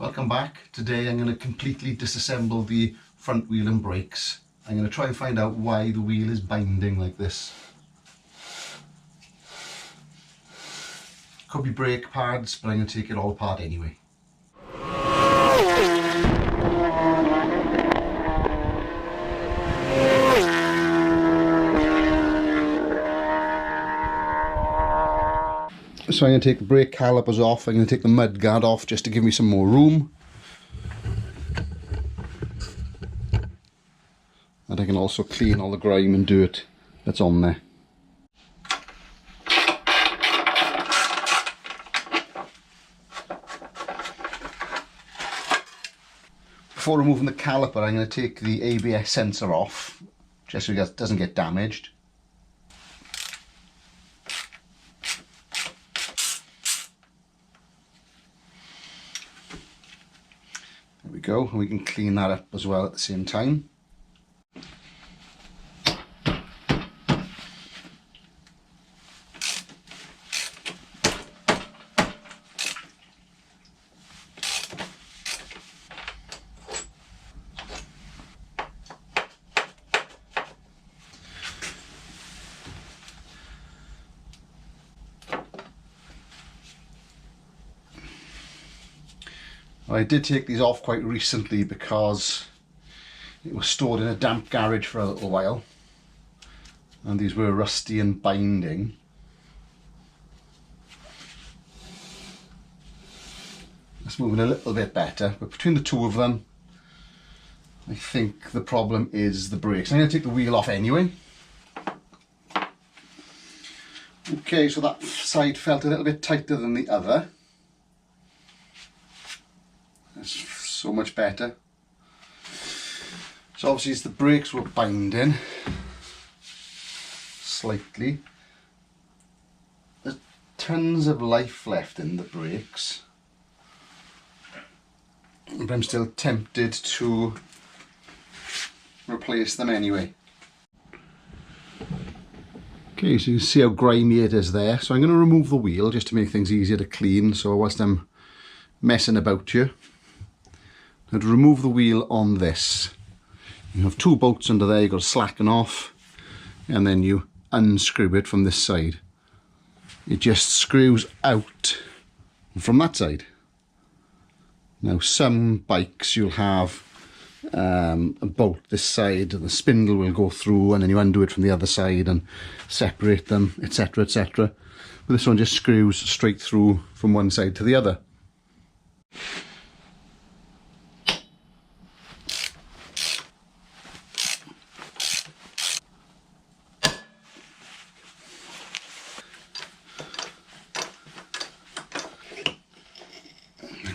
Welcome back. Today I'm going to completely disassemble the front wheel and brakes. I'm going to try and find out why the wheel is binding like this. Could be brake pads, but I'm going to take it all apart anyway. So I'm going to take the brake calipers off. I'm going to take the mud guard off just to give me some more room. And I can also clean all the grime and dirt that's on there. Before removing the caliper, I'm going to take the ABS sensor off, just so it doesn't get damaged. There we go, and we can clean that up as well at the same time. I did take these off quite recently because it was stored in a damp garage for a little while and these were rusty and binding. It's moving a little bit better, but between the two of them I think the problem is the brakes. I'm going to take the wheel off anyway. Okay, so that side felt a little bit tighter than the other. That's so much better. So obviously the brakes were binding slightly. There's tons of life left in the brakes, but I'm still tempted to replace them anyway. Okay, so you can see how grimy it is there. So I'm going to remove the wheel just to make things easier to clean. So whilst I'm messing about here, now to remove the wheel on this, you have two bolts under there, you've got to slacken off and then you unscrew it from this side. It just screws out from that side. Now some bikes you'll have a bolt this side and the spindle will go through and then you undo it from the other side and separate them, etc, etc. But this one just screws straight through from one side to the other.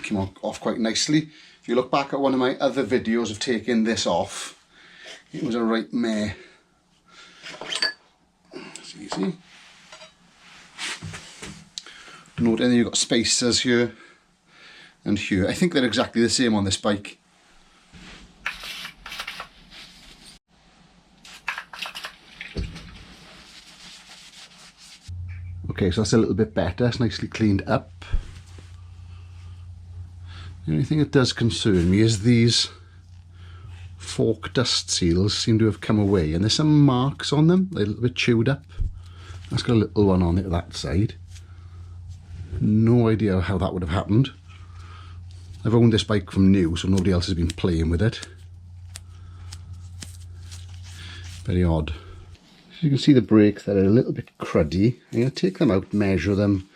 Came off quite nicely. If you look back at one of my other videos of taking this off, it was a right mare. It's easy. Note then you've got spacers here and here. I think they're exactly the same on this bike. Okay, so that's a little bit better. It's nicely cleaned up. The only thing that does concern me is these fork dust seals seem to have come away and there's some marks on them, they're a little bit chewed up. That's got a little one on it that side. No idea how that would have happened. I've owned this bike from new, so nobody else has been playing with it. Very odd. So you can see the brakes that are a little bit cruddy. I'm going to take them out, measure them.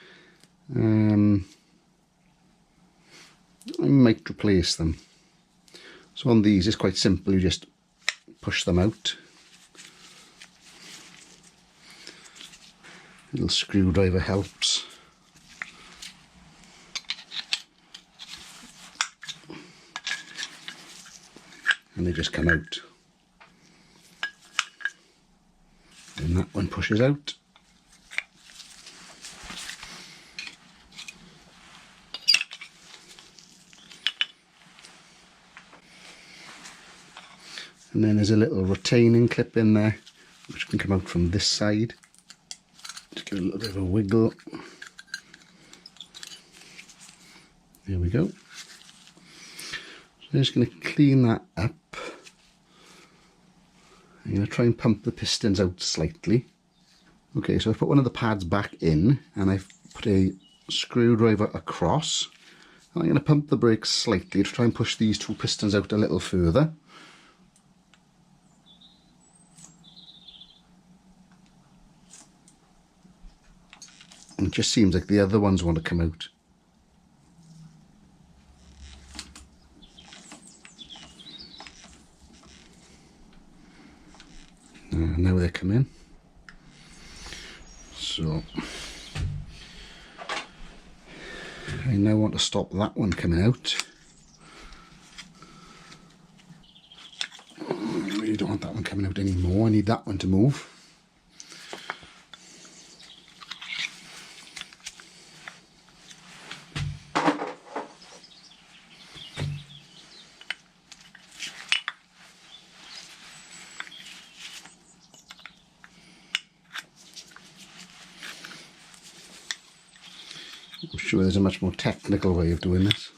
I might replace them. So on these it's quite simple, you just push them out. A little screwdriver helps. And they just come out. And that one pushes out. And then there's a little retaining clip in there which can come out from this side. Just give it a little bit of a wiggle. There we go. I'm just going to clean that up. I'm going to try and pump the pistons out slightly. Okay, so I've put one of the pads back in and I've put a screwdriver across. And I'm going to pump the brakes slightly to try and push these two pistons out a little further. And it just seems like the other ones want to come out. Now they're coming. So I now want to stop that one coming out. I really don't want that one coming out anymore. I need that one to move. I'm sure there's a much more technical way of doing this.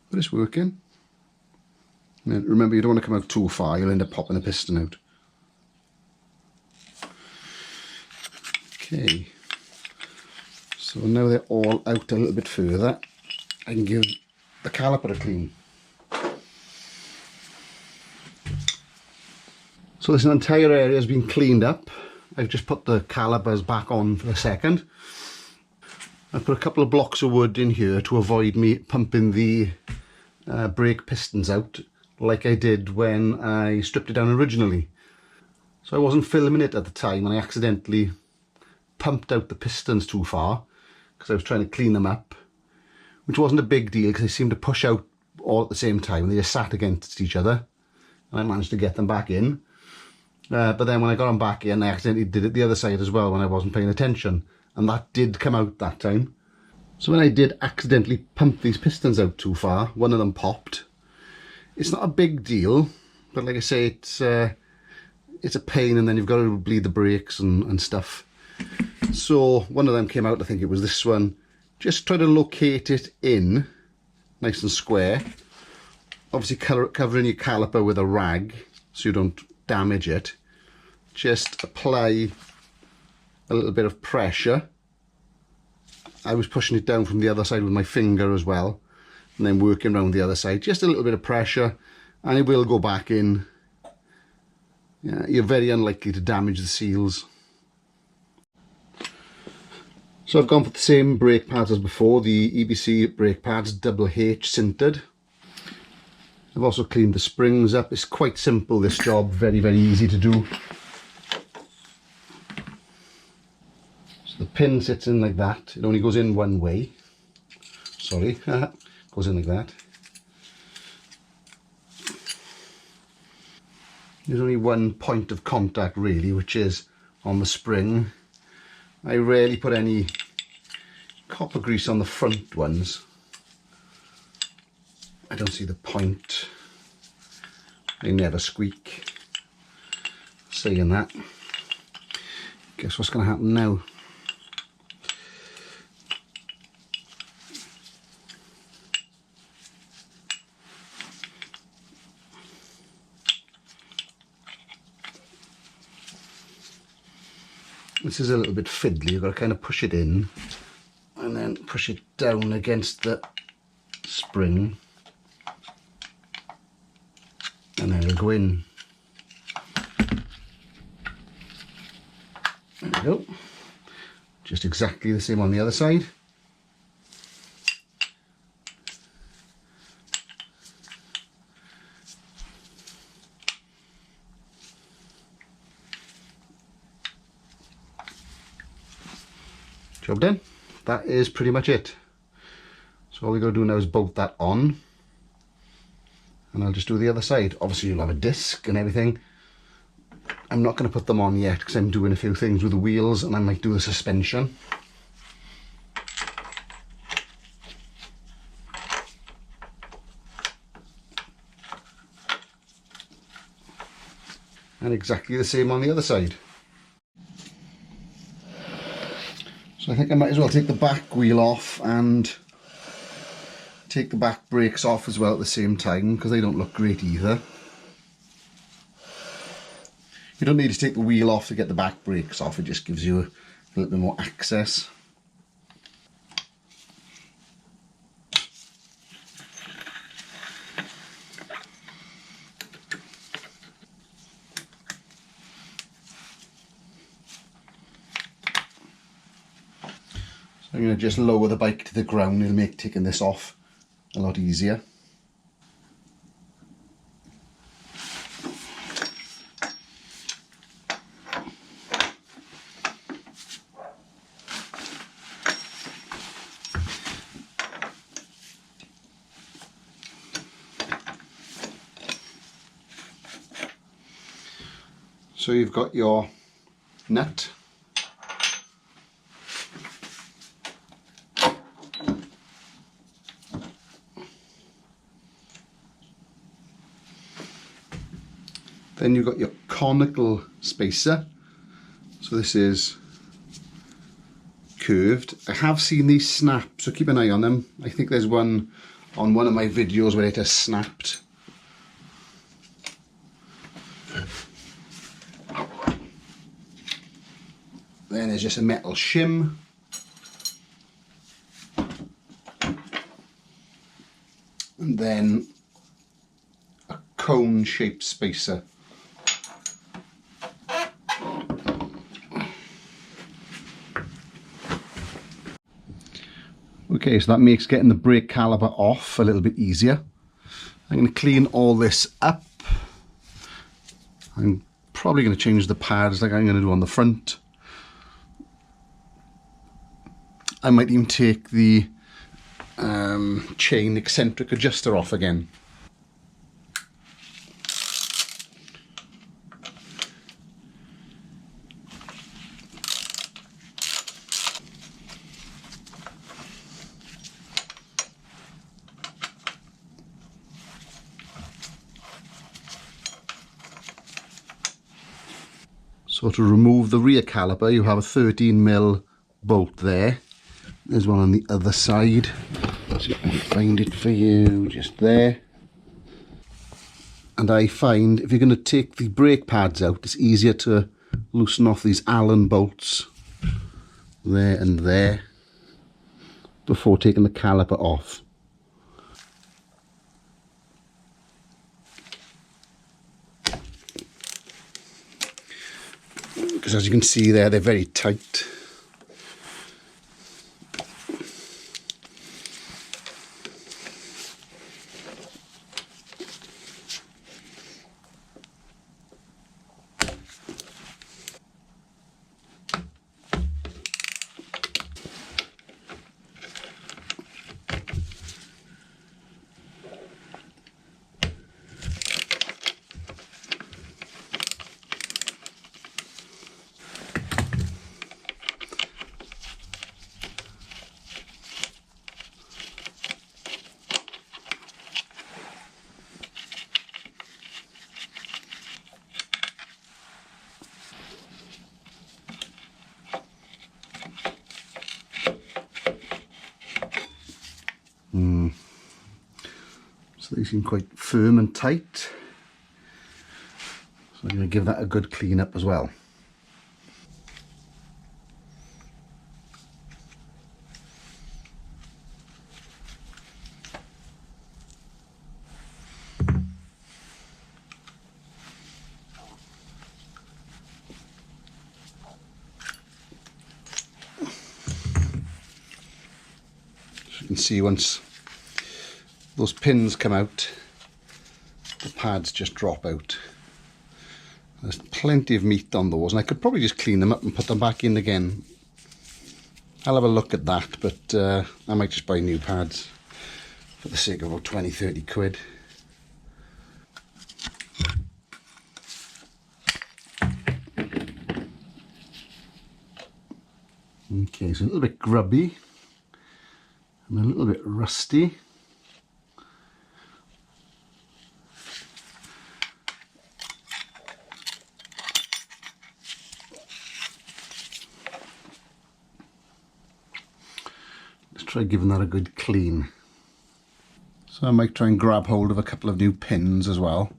But it's working. And remember, you don't want to come out too far, you'll end up popping the piston out. Okay, so now they're all out a little bit further, I can give the caliper a clean. So this entire area has been cleaned up. I've just put the calipers back on for a second. I've put a couple of blocks of wood in here to avoid me pumping the brake pistons out like I did when I stripped it down originally. So I wasn't filming it at the time and I accidentally pumped out the pistons too far because I was trying to clean them up, which wasn't a big deal because they seemed to push out all at the same time and they just sat against each other, and I managed to get them back in. But then when I got them back in, I accidentally did it the other side as well when I wasn't paying attention, and that did come out that time. So when I did accidentally pump these pistons out too far, one of them popped. It's not a big deal, but like I say, it's a pain, and then you've got to bleed the brakes and stuff. So one of them came out, I think it was this one. Just try to locate it in nice and square. Obviously covering your caliper with a rag so you don't damage it. Just apply a little bit of pressure. I was pushing it down from the other side with my finger as well, and then working around the other side. Just a little bit of pressure and it will go back in. Yeah, you're very unlikely to damage the seals. So I've gone for the same brake pads as before, the EBC brake pads, double H sintered. I've also cleaned the springs up. It's quite simple, this job, very, very easy to do. So the pin sits in like that. It only goes in one way. Sorry, goes in like that. There's only one point of contact really, which is on the spring. I rarely put any copper grease on the front ones. I don't see the point. They never squeak. Saying that, guess what's going to happen now? This is a little bit fiddly. You've got to kind of push it in and then push it down against the spring, and then it'll go in. There we go. Just exactly the same on the other side. Job done. That is pretty much it. So all we got to do now is bolt that on, and I'll just do the other side. Obviously you'll have a disc and everything. I'm not going to put them on yet because I'm doing a few things with the wheels, and I might do the suspension. And exactly the same on the other side. So I think I might as well take the back wheel off and take the back brakes off as well at the same time, because they don't look great either. You don't need to take the wheel off to get the back brakes off, it just gives you a little bit more access. So I'm going to just lower the bike to the ground, it'll make taking this off a lot easier. So you've got your nut, then you've got your conical spacer. So this is curved. I have seen these snap, so keep an eye on them. I think there's one on one of my videos where it has snapped. Then there's just a metal shim. And then a cone shaped spacer. Okay, so that makes getting the brake caliper off a little bit easier. I'm going to clean all this up. I'm probably going to change the pads like I'm going to do on the front. I might even take the chain eccentric adjuster off again. So to remove the rear caliper, you have a 13mm bolt there. There's one on the other side. So I can find it for you, just there. And I find if you're going to take the brake pads out, it's easier to loosen off these Allen bolts there and there before taking the caliper off. Because as you can see there, they're very tight. So they seem quite firm and tight. So I'm going to give that a good clean up as well. As you can see, once those pins come out, the pads just drop out. There's plenty of meat on those, and I could probably just clean them up and put them back in again. I'll have a look at that, but I might just buy new pads for the sake of about 20-30 quid. Okay, so a little bit grubby and a little bit rusty. try giving that a good clean. So I might try and grab hold of a couple of new pins as well.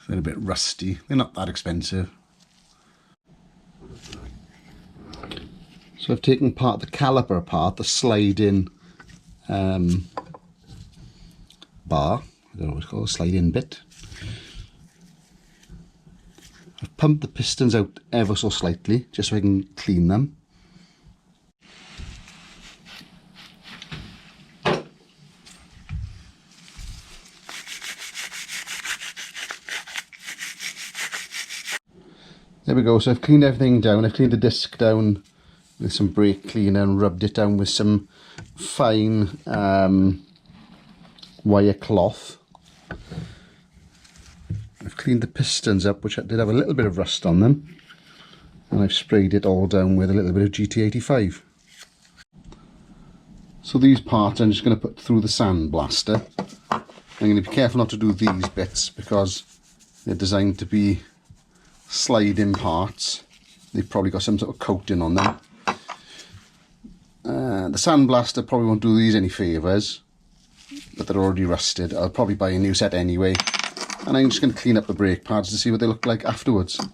They're a bit rusty. They're not that expensive. So I've taken part the caliper apart, the slide-in bar. I don't know what it's called, a slide-in bit. I've pumped the pistons out ever so slightly, just so I can clean them. There we go, so I've cleaned everything down. I've cleaned the disc down with some brake cleaner and rubbed it down with some fine wire cloth. I've cleaned the pistons up, which did have a little bit of rust on them, and I've sprayed it all down with a little bit of GT85. So these parts I'm just going to put through the sandblaster. I'm going to be careful not to do these bits because they're designed to be slide-in parts. They've probably got some sort of coating on them. The sandblaster probably won't do these any favours, but they're already rusted. I'll probably buy a new set anyway, and I'm just going to clean up the brake pads to see what they look like afterwards.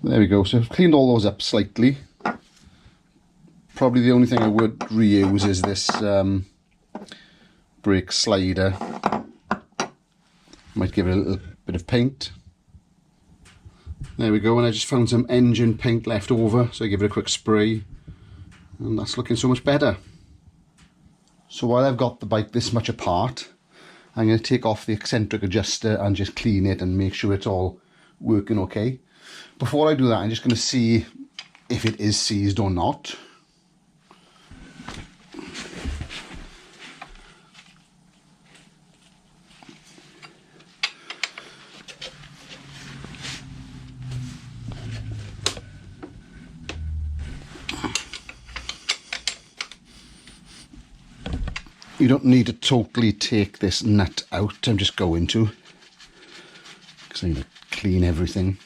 There we go, so I've cleaned all those up slightly. Probably the only thing I would reuse is this brake slider. Might give it a little bit of paint. There we go, and I just found some engine paint left over, so I give it a quick spray, and that's looking so much better. So while I've got the bike this much apart, I'm going to take off the eccentric adjuster and just clean it and make sure it's all working okay. Before I do that, I'm just going to see if it is seized or not. You don't need to totally take this nut out, I'm just going to, because I'm going to clean everything.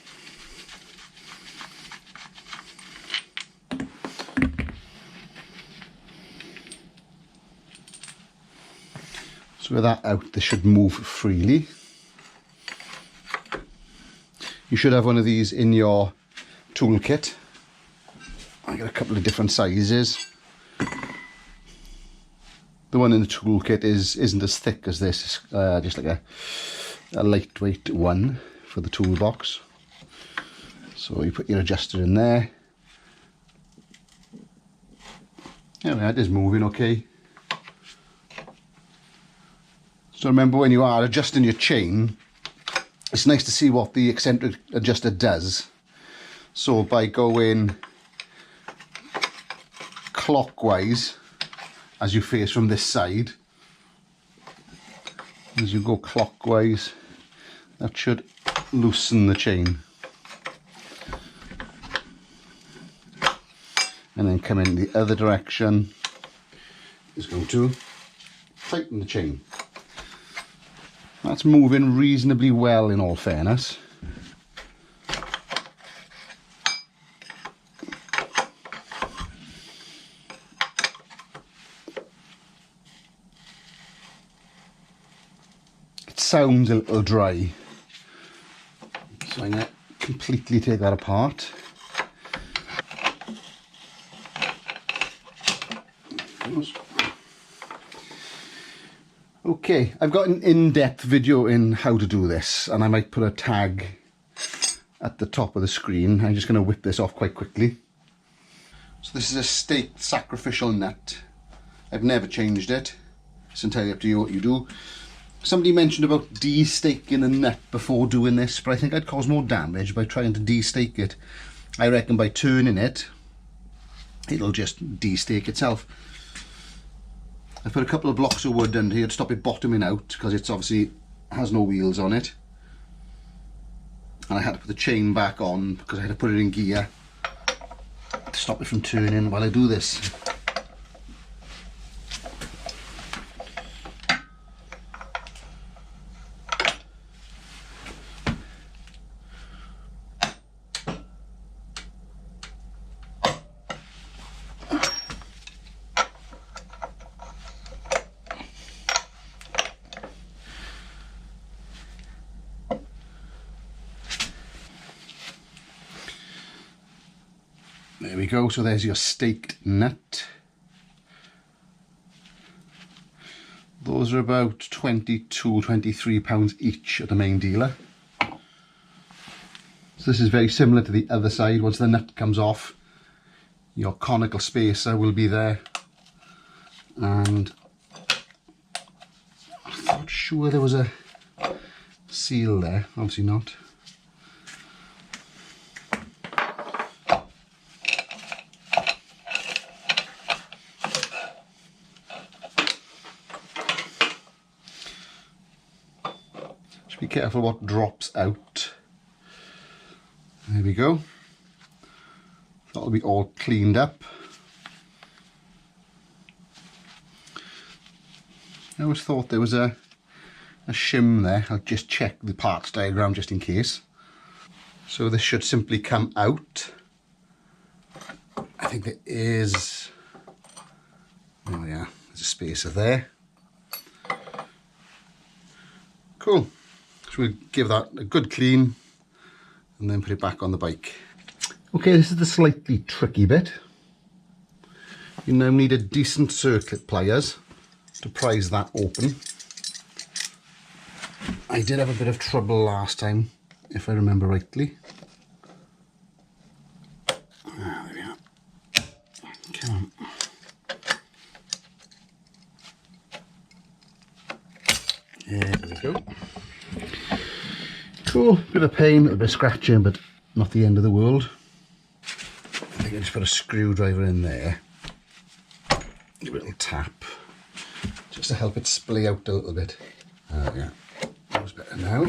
So with that out, this should move freely. You should have one of these in your toolkit. I got a couple of different sizes. The one in the toolkit isn't as thick as this, just like a lightweight one for the toolbox. So you put your adjuster in there. Yeah, that is moving okay. So remember, when you are adjusting your chain, it's nice to see what the eccentric adjuster does. So by going clockwise, as you face from this side, as you go clockwise, that should loosen the chain. And then come in the other direction, is going to tighten the chain. That's moving reasonably well, in all fairness. Sounds a little dry, so I'm going to completely take that apart. Okay, I've got an in-depth video in how to do this, and I might put a tag at the top of the screen. I'm just going to whip this off quite quickly. So this is a staked sacrificial nut. I've never changed it. It's entirely up to you what you do. Somebody mentioned about de-staking a nut before doing this, but I think I'd cause more damage by trying to de-stake it. I reckon by turning it, it'll just de-stake itself. I put a couple of blocks of wood under here to stop it bottoming out, because it's obviously has no wheels on it. And I had to put the chain back on because I had to put it in gear to stop it from turning while I do this. There we go, so there's your staked nut. Those are about £22–23 each at the main dealer. So this is very similar to the other side. Once the nut comes off, your conical spacer will be there. And I thought sure there was a seal there, obviously not. Just be careful what drops out. There we go. That'll be all cleaned up. I always thought there was a shim there. I'll just check the parts diagram just in case. So this should simply come out. I think there is, oh yeah, there's a spacer there. Cool. So we'll give that a good clean and then put it back on the bike. Okay, this is the slightly tricky bit. You now need a decent circlip pliers to prise that open. I did have a bit of trouble last time, if I remember rightly. Ah, there we are. Come on. There we go. Cool, bit of pain, a bit of scratching, but not the end of the world. I think I just put a screwdriver in there. Give it a little tap, just to help it splay out a little bit. Yeah, that was better now.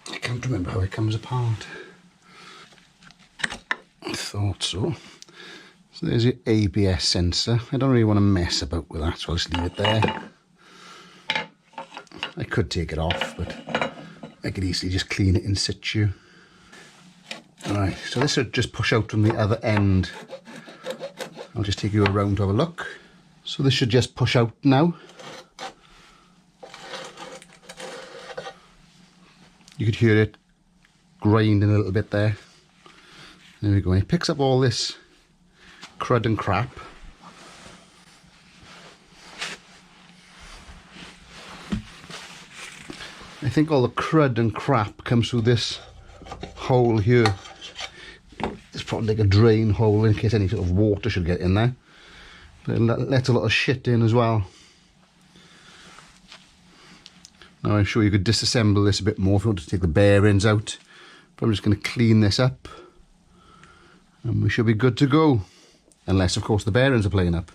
I can't remember how it comes apart. I thought so. So there's your ABS sensor. I don't really want to mess about with that, so I'll just leave it there. I could take it off, but I could easily just clean it in situ. Alright, so this should just push out from the other end. I'll just take you around to have a look. So this should just push out now. You could hear it grinding a little bit there. There we go, and it picks up all this crud and crap. I think all the crud and crap comes through this hole here. It's probably like a drain hole in case any sort of water should get in there. But it lets a lot of shit in as well. Now I'm sure you could disassemble this a bit more if you want to take the bearings out. But I'm just going to clean this up. And we should be good to go. Unless, of course, the bearings are playing up.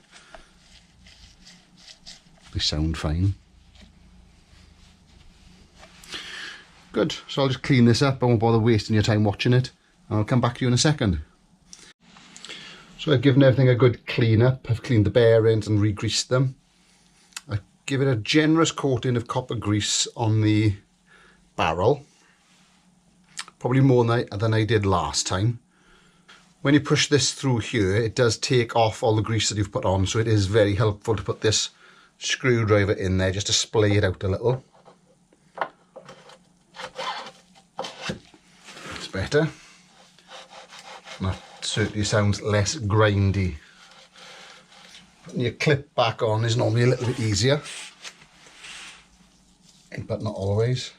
They sound fine. Good, so I'll just clean this up. I won't bother wasting your time watching it. I'll come back to you in a second. So I've given everything a good clean up. I've cleaned the bearings and re-greased them. I give it a generous coating of copper grease on the barrel. Probably more than I did last time. When you push this through here, it does take off all the grease that you've put on, so it is very helpful to put this screwdriver in there just to splay it out a little. It's better. That certainly sounds less grindy. Putting your clip back on is normally a little bit easier, but not always.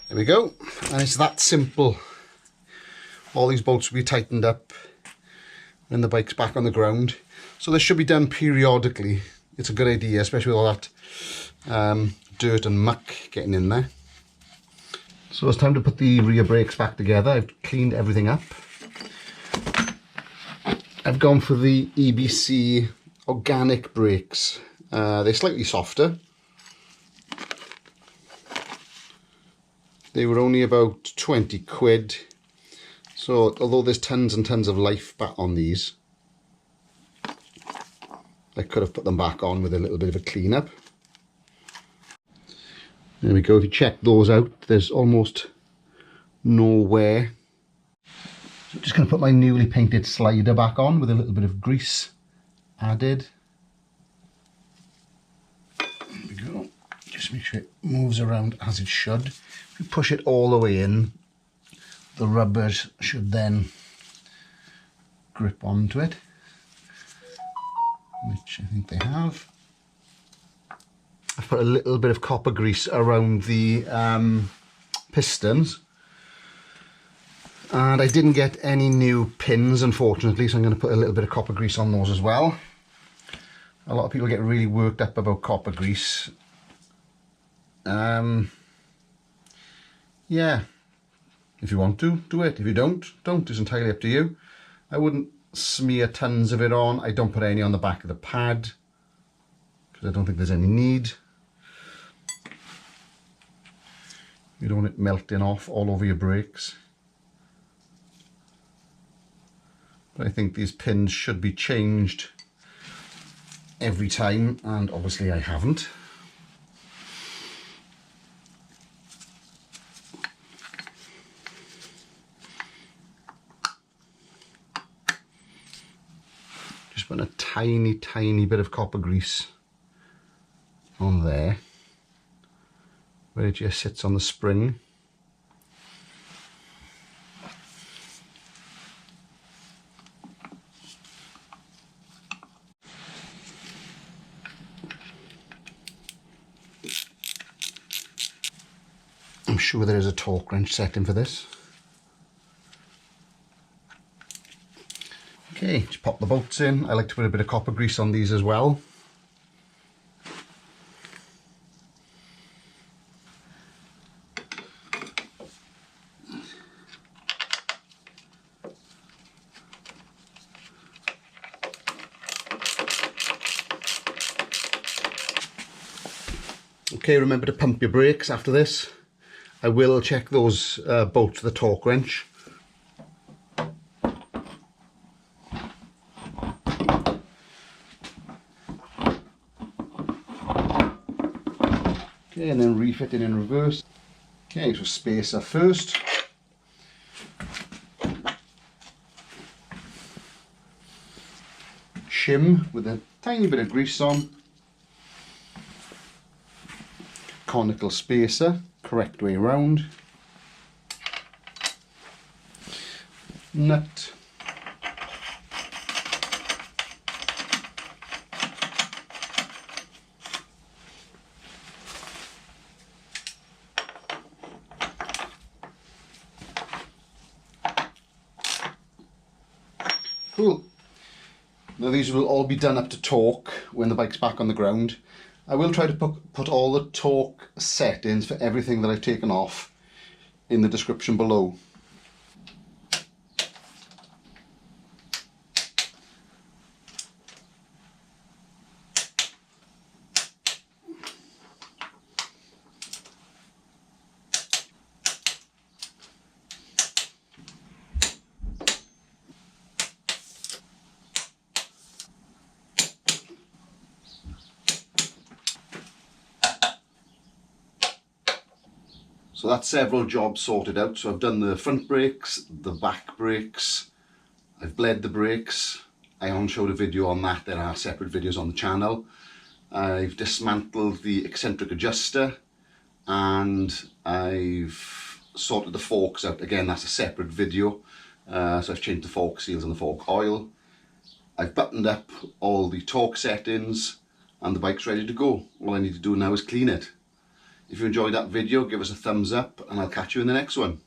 There we go, and it's that simple. All these bolts will be tightened up when the bike's back on the ground. So this should be done periodically. It's a good idea, especially with all that dirt and muck getting in there. So it's time to put the rear brakes back together. I've cleaned everything up. I've gone for the EBC organic brakes. They're slightly softer. They were only about 20 quid. So although there's tons and tons of life back on these, I could have put them back on with a little bit of a clean up. There we go. If you check those out, there's almost no wear. So I'm just going to put my newly painted slider back on with a little bit of grease added. There we go. Just make sure it moves around as it should. If you push it all the way in, the rubbers should then grip onto it, which I think they have. I've put a little bit of copper grease around the pistons, and I didn't get any new pins unfortunately, so I'm going to put a little bit of copper grease on those as well. A lot of people get really worked up about copper grease. Yeah, if you want to, do it. If you don't, it's entirely up to you. I wouldn't smear tons of it on. I don't put any on the back of the pad because I don't think there's any need. You don't want it melting off all over your brakes. But I think these pins should be changed every time, and obviously I haven't. Just put a tiny bit of copper grease on there where it just sits on the spring. I'm sure there is a torque wrench setting for this. Okay, just pop the bolts in. I like to put a bit of copper grease on these as well. Okay, remember to pump your brakes after this. I will check those bolts with the torque wrench. Okay, and then refit it in reverse. Okay, so spacer first. Shim with a tiny bit of grease on. Conical spacer, correct way round. Nut. Cool. Now these will all be done up to torque when the bike's back on the ground. I will try to put all the torque settings for everything that I've taken off in the description below. So that's several jobs sorted out. So I've done the front brakes, the back brakes, I've bled the brakes. I haven't showed a video on that, there are separate videos on the channel. I've dismantled the eccentric adjuster and I've sorted the forks out. Again, that's a separate video. So I've changed the fork seals and the fork oil. I've buttoned up all the torque settings and the bike's ready to go. All I need to do now is clean it. If you enjoyed that video, give us a thumbs up and I'll catch you in the next one.